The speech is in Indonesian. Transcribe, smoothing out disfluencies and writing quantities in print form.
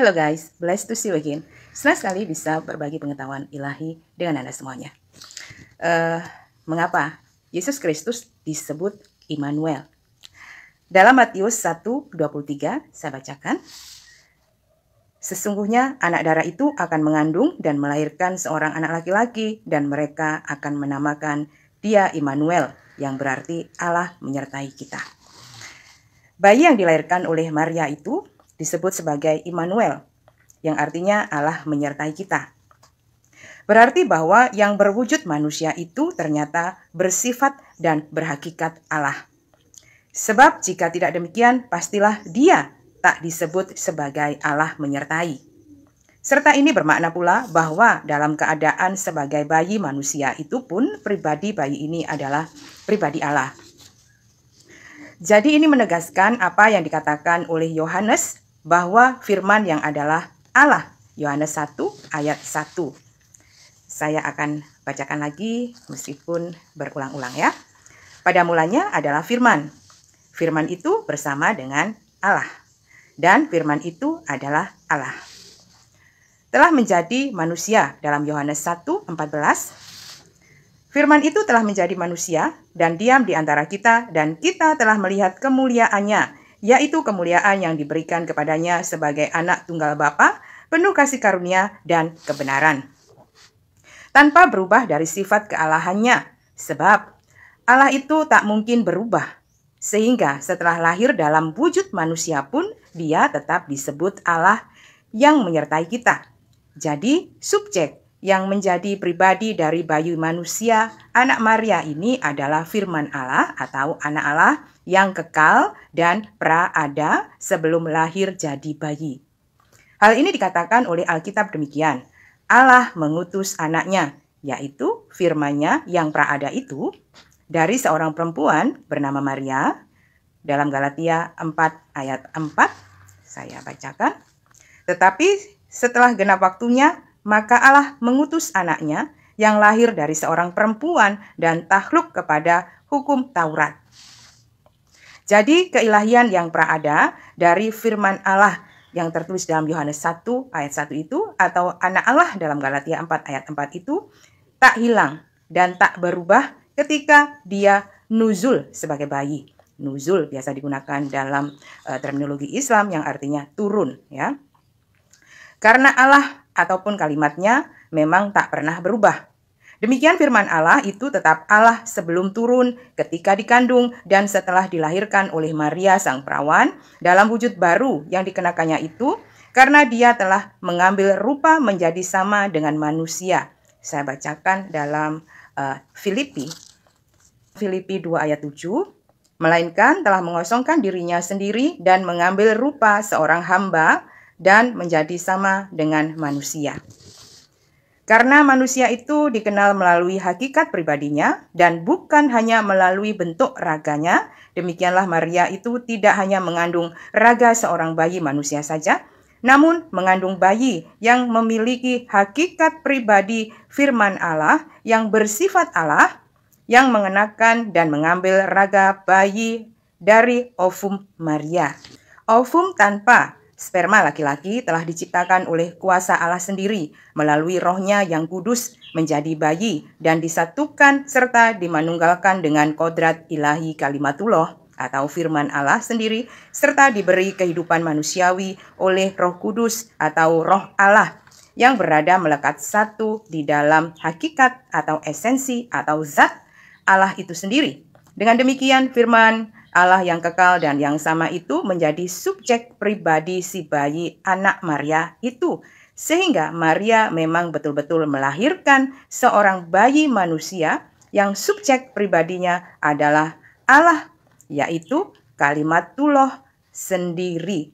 Hello guys, blessed to see you again. Senang sekali bisa berbagi pengetahuan ilahi dengan Anda semuanya. Mengapa Yesus Kristus disebut Immanuel? Dalam Matius 1:23 saya bacakan. Sesungguhnya anak darah itu akan mengandung dan melahirkan seorang anak laki-laki, dan mereka akan menamakan dia Immanuel, yang berarti Allah menyertai kita. Bayi yang dilahirkan oleh Maria itu disebut sebagai Immanuel, yang artinya Allah menyertai kita. Berarti bahwa yang berwujud manusia itu ternyata bersifat dan berhakikat Allah. Sebab jika tidak demikian, pastilah dia tak disebut sebagai Allah menyertai. Serta ini bermakna pula bahwa dalam keadaan sebagai bayi manusia itu pun pribadi bayi ini adalah pribadi Allah. Jadi ini menegaskan apa yang dikatakan oleh Yohanes bahwa firman yang adalah Allah. Yohanes 1 ayat 1. Saya akan bacakan lagi meskipun berulang-ulang ya. Pada mulanya adalah firman. Firman itu bersama dengan Allah. Dan firman itu adalah Allah. Telah menjadi manusia dalam Yohanes 1:14. Firman itu telah menjadi manusia dan diam di antara kita, dan kita telah melihat kemuliaannya, yaitu kemuliaan yang diberikan kepadanya sebagai anak tunggal Bapa, penuh kasih karunia dan kebenaran. Tanpa berubah dari sifat kealahannya, sebab Allah itu tak mungkin berubah, sehingga setelah lahir dalam wujud manusia pun dia tetap disebut Allah yang menyertai kita. Jadi subjek yang menjadi pribadi dari bayi manusia, anak Maria ini adalah firman Allah atau anak Allah yang kekal dan praada sebelum lahir jadi bayi. Hal ini dikatakan oleh Alkitab demikian. Allah mengutus anaknya, yaitu firman-Nya yang praada itu, dari seorang perempuan bernama Maria. Dalam Galatia 4 ayat 4, saya bacakan. Tetapi setelah genap waktunya, maka Allah mengutus anaknya yang lahir dari seorang perempuan dan takluk kepada hukum Taurat. Jadi keilahian yang praada dari firman Allah yang tertulis dalam Yohanes 1 ayat 1 itu, atau anak Allah dalam Galatia 4 ayat 4 itu, tak hilang dan tak berubah ketika dia nuzul sebagai bayi. Nuzul biasa digunakan dalam terminologi Islam yang artinya turun ya. Karena Allah ataupun kalimatnya memang tak pernah berubah. Demikian firman Allah itu tetap Allah sebelum turun, ketika dikandung, dan setelah dilahirkan oleh Maria sang perawan dalam wujud baru yang dikenakannya itu, karena dia telah mengambil rupa menjadi sama dengan manusia. Saya bacakan dalam Filipi 2 ayat 7. Melainkan telah mengosongkan dirinya sendiri dan mengambil rupa seorang hamba dan menjadi sama dengan manusia. Karena manusia itu dikenal melalui hakikat pribadinya dan bukan hanya melalui bentuk raganya, demikianlah Maria itu tidak hanya mengandung raga seorang bayi manusia saja, namun mengandung bayi yang memiliki hakikat pribadi firman Allah yang bersifat Allah, yang mengenakan dan mengambil raga bayi dari ovum Maria. Ovum tanpa sperma laki-laki telah diciptakan oleh kuasa Allah sendiri melalui rohnya yang kudus menjadi bayi dan disatukan serta dimanunggalkan dengan kodrat ilahi kalimatullah atau firman Allah sendiri, serta diberi kehidupan manusiawi oleh Roh Kudus atau Roh Allah yang berada melekat satu di dalam hakikat atau esensi atau zat Allah itu sendiri. Dengan demikian firman Allah yang kekal dan yang sama itu menjadi subjek pribadi si bayi anak Maria itu. Sehingga Maria memang betul-betul melahirkan seorang bayi manusia yang subjek pribadinya adalah Allah, yaitu kalimatullah sendiri.